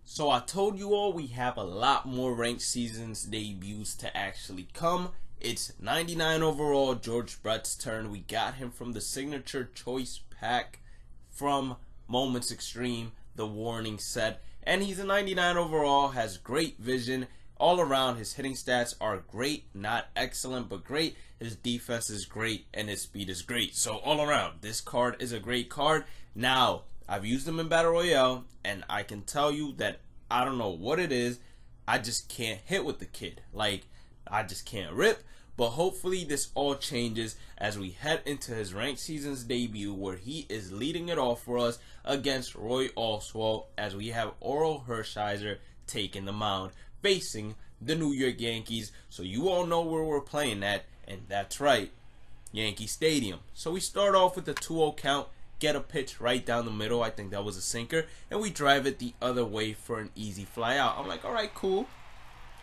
So I told you all we have a lot more ranked seasons debuts to actually come. It's 99 overall, George Brett's turn. We got him from the signature choice pack from Moments Extreme, the warning set. And he's a 99 overall, has great vision. All around, his hitting stats are great, not excellent, but great. His defense is great, and his speed is great. So all around, this card is a great card. Now, I've used him in Battle Royale, and I can tell you that I don't know what it is. I just can't hit with the kid. Like, I just can't rip. But hopefully this all changes as we head into his ranked seasons debut, where he is leading it off for us against Roy Oswalt, as we have Oral Hershiser taking the mound, facing the New York Yankees. So you all know where we're playing at, and that's right, Yankee Stadium. So we start off with a 2-0 count, get a pitch right down the middle. I think that was a sinker, and we drive it the other way for an easy fly out. I'm like, all right, cool.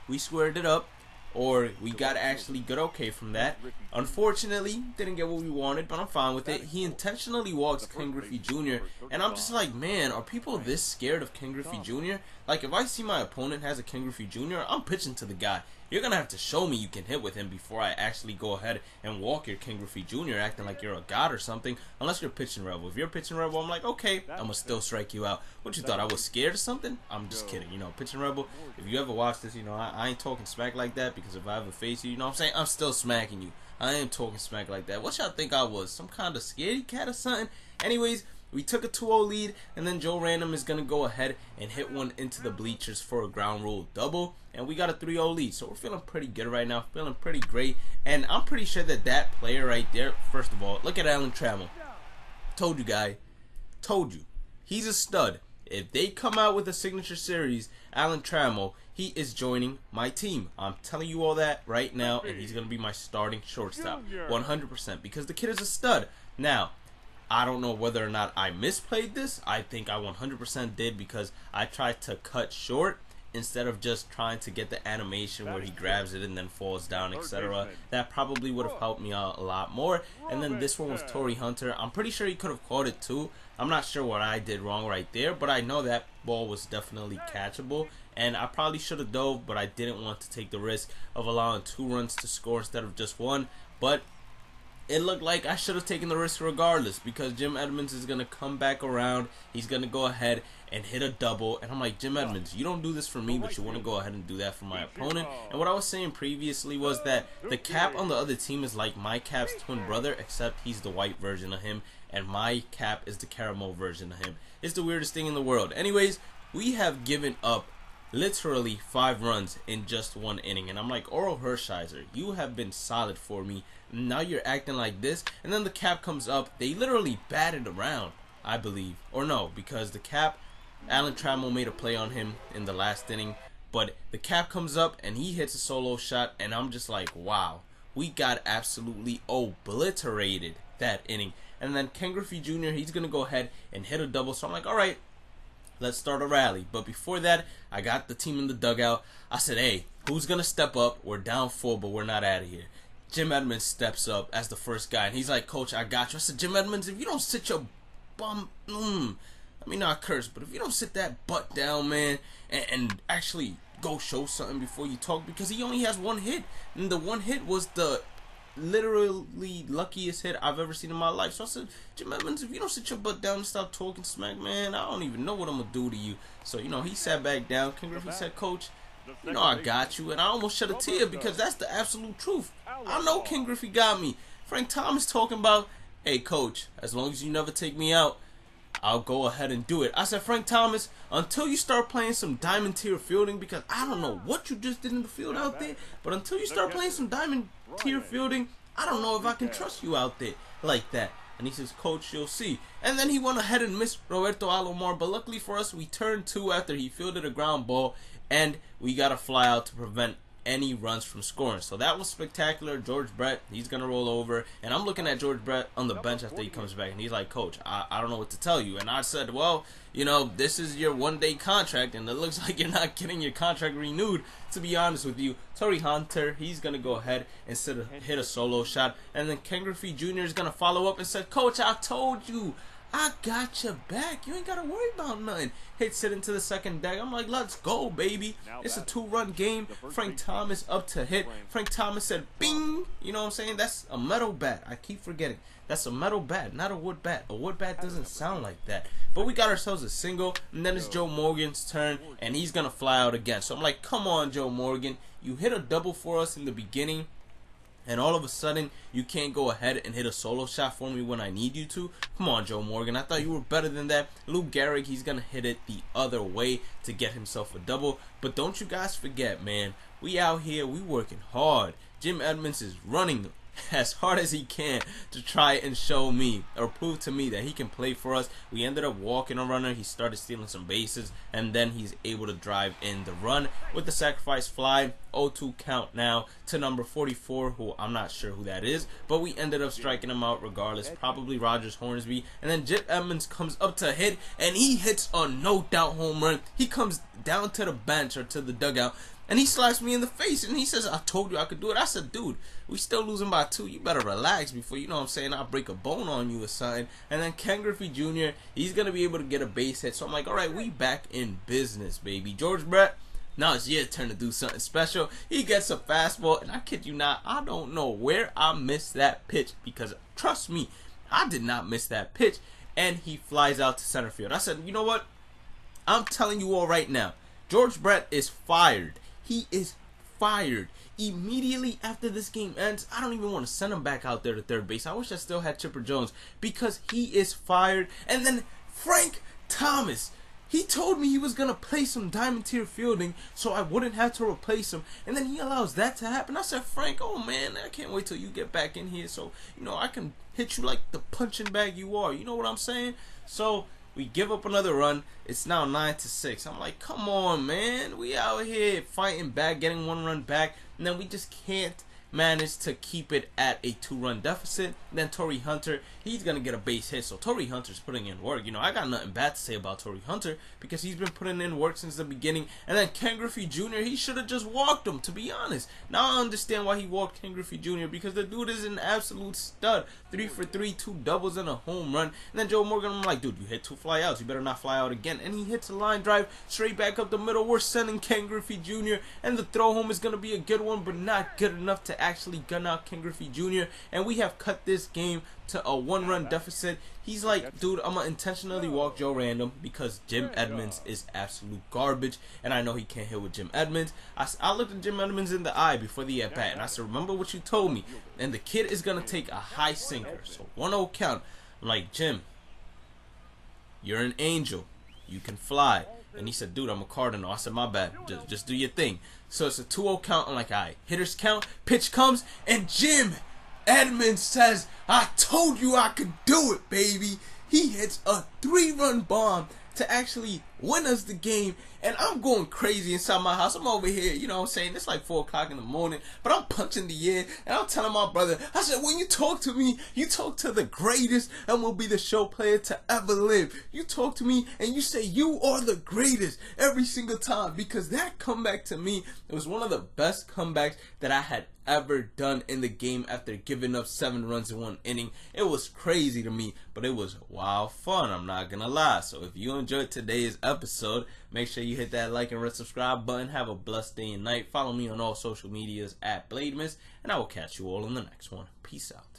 We squared it up, or we got actually good okay from that. Unfortunately, didn't get what we wanted, but I'm fine with it. He intentionally walks Ken Griffey Jr., and I'm just like, man, are people this scared of Ken Griffey Jr.? Like, if I see my opponent has a Ken Griffey Jr., I'm pitching to the guy. You're going to have to show me you can hit with him before I actually go ahead and walk your Ken Griffey Jr. acting like you're a god or something, unless you're pitching Rebel. If you're pitching Rebel, I'm like, okay, I'm going to still strike you out. What, you thought I was scared of something? I'm just kidding. You know, pitching Rebel, if you ever watch this, you know, I ain't talking smack like that, because if I ever face you, you know what I'm saying? I'm still smacking you. I ain't talking smack like that. What y'all think I was? Some kind of scaredy cat or something? Anyways, we took a 2-0 lead, and then Joe Random is going to go ahead and hit one into the bleachers for a ground rule double, and we got a 3-0 lead. So we're feeling pretty good right now, feeling pretty great, and I'm pretty sure that that player right there, first of all, look at Alan Trammell. Told you, guy. Told you. He's a stud. If they come out with a signature series, Alan Trammell, he is joining my team. I'm telling you all that right now, and he's going to be my starting shortstop, 100%, because the kid is a stud. Now, I don't know whether or not I misplayed this. I think I 100% did, because I tried to cut short instead of just trying to get the animation where he grabs it and then falls down, etc. That probably would have helped me out a lot more. And then this one was Torrey Hunter. I'm pretty sure he could have caught it too. I'm not sure what I did wrong right there, but I know that ball was definitely catchable, and I probably should have dove, but I didn't want to take the risk of allowing 2 runs to score instead of just 1. But it looked like I should have taken the risk regardless, because Jim Edmonds is going to come back around. He's going to go ahead and hit a double. And I'm like, Jim Edmonds, you don't do this for me, but you want to go ahead and do that for my opponent. And what I was saying previously was that the cap on the other team is like my cap's twin brother, except he's the white version of him, and my cap is the caramel version of him. It's the weirdest thing in the world. Anyways, we have given up literally 5 runs in just 1 inning, and I'm like, Oral Hershiser, you have been solid for me. Now you're acting like this. And then the cap comes up. They literally batted around, I believe, or no, because the cap, Alan Trammell made a play on him in the last inning, but the cap comes up and he hits a solo shot, and I'm just like, wow, we got absolutely obliterated that inning. And then Ken Griffey Jr., he's gonna go ahead and hit a double. So I'm like, all right, let's start a rally. But before that, I got the team in the dugout. I said, hey, who's going to step up? We're down 4, but we're not out of here. Jim Edmonds steps up as the first guy, and he's like, Coach, I got you. I said, Jim Edmonds, if you don't sit your bum, I mean, not curse, but if you don't sit that butt down, man, and actually go show something before you talk, because he only has 1 hit, and the 1 hit was the literally luckiest hit I've ever seen in my life. So I said, Jim Edmonds, if you don't sit your butt down and stop talking smack, man, I don't even know what I'm gonna do to you. So, you know, he sat back down. Ken Griffey said, Coach, you know I got you. And I almost shed a tear, because that's the absolute truth. I know Ken Griffey got me. Frank Thomas talking about, hey, Coach, as long as you never take me out, I'll go ahead and do it. I said, Frank Thomas, until you start playing some diamond tier fielding, because I don't know what you just did in the field out there, but until you start playing some diamond tier fielding, I don't know if I can trust you out there like that. And he says, Coach, you'll see. And then he went ahead and missed Roberto Alomar, but luckily for us, we turned 2 after he fielded a ground ball, and we got a fly out to prevent any runs from scoring. So that was spectacular. George Brett, he's gonna roll over, and I'm looking at George Brett on the bench after he comes back, and he's like, Coach, I don't know what to tell you. And I said, well, you know, this is your 1-day contract, and it looks like you're not getting your contract renewed, to be honest with you. Torrey Hunter, he's gonna go ahead and hit a solo shot, and then Ken Griffey Jr. is gonna follow up and said, Coach, I told you I got your back. You ain't got to worry about nothing. Hits it into the second deck. I'm like, let's go, baby. It's a 2-run game. Frank Thomas up to hit. Frank Thomas said, bing. You know what I'm saying? That's a metal bat. I keep forgetting. That's a metal bat, not a wood bat. A wood bat doesn't sound like that. But we got ourselves a single, and then it's Joe Morgan's turn, and he's going to fly out again. So I'm like, come on, Joe Morgan. You hit a double for us in the beginning, and all of a sudden, you can't go ahead and hit a solo shot for me when I need you to. Come on, Joe Morgan. I thought you were better than that. Lou Gehrig, he's going to hit it the other way to get himself a double. But don't you guys forget, man. We out here. We working hard. Jim Edmonds is running as hard as he can to try and show me or prove to me that he can play for us. We ended up walking a runner. He started stealing some bases, and then he's able to drive in the run with the sacrifice fly. 0-2 count now to number 44, who I'm not sure who that is, but we ended up striking him out regardless. Probably Rogers Hornsby. And then Jim Edmonds comes up to hit, and he hits a no doubt home run. He comes down to the bench or to the dugout, and he slaps me in the face, and he says, I told you I could do it. I said, dude, we still losing by 2. You better relax before, you know what I'm saying, I'll break a bone on you or something. And then Ken Griffey Jr., he's going to be able to get a base hit. So I'm like, all right, we back in business, baby. George Brett, now it's your turn to do something special. He gets a fastball, and I kid you not, I don't know where I missed that pitch, because trust me, I did not miss that pitch. And he flies out to center field. I said, you know what? I'm telling you all right now, George Brett is fired. He is fired. Immediately after this game ends, I don't even want to send him back out there to third base. I wish I still had Chipper Jones, because he is fired. And then Frank Thomas, he told me he was going to play some diamond tier fielding so I wouldn't have to replace him. And then he allows that to happen. I said, Frank, oh man, I can't wait till you get back in here so, you know, I can hit you like the punching bag you are. You know what I'm saying? So we give up another run. It's now 9-6. I'm like, come on, man. We out here fighting back, getting 1 run back, and then we just can't manage to keep it at a 2-run deficit. And then Torrey Hunter, he's going to get a base hit. So Torrey Hunter's putting in work. You know, I got nothing bad to say about Torrey Hunter because he's been putting in work since the beginning. And then Ken Griffey Jr., he should have just walked him, to be honest. Now I understand why he walked Ken Griffey Jr. because the dude is an absolute stud. 3 for 3, 2 doubles and a home run. And then Joe Morgan, I'm like, dude, you hit 2 flyouts. You better not fly out again. And he hits a line drive straight back up the middle. We're sending Ken Griffey Jr. And the throw home is going to be a good one, but not good enough to actually gun out Ken Griffey Jr. And we have cut this game to a 1-run deficit. He's like, dude, I'm going to intentionally walk Joe Random because Jim Edmonds is absolute garbage. And I know he can't hit with Jim Edmonds. I looked at Jim Edmonds in the eye before the at-bat, and I said, remember what you told me. And the kid is going to take a high sinker. So 1-0 count. I'm like, Jim, you're an angel. You can fly. And he said, dude, I'm a Cardinal. I said, my bad. Just do your thing. So it's a 2-0 count. I'm like, all right, hitters count. Pitch comes, and Jim Edmonds says, I told you I could do it, baby. He hits a 3-run bomb to actually win us the game. And I'm going crazy inside my house. I'm over here, you know what I'm saying? It's like 4 o'clock in the morning, but I'm punching the air. And I'm telling my brother, I said, when you talk to me, you talk to the greatest and will be the show player to ever live. You talk to me and you say you are the greatest every single time. Because that comeback to me, it was one of the best comebacks that I had ever done in the game after giving up 7 runs in 1 inning. It was crazy to me, but it was wild fun, I'm not gonna lie. So if you enjoyed today's episode, make sure you hit that like and subscribe button. Have a blessed day and night. Follow me on all social medias at Bhlademyst, and I will catch you all in the next one. Peace out.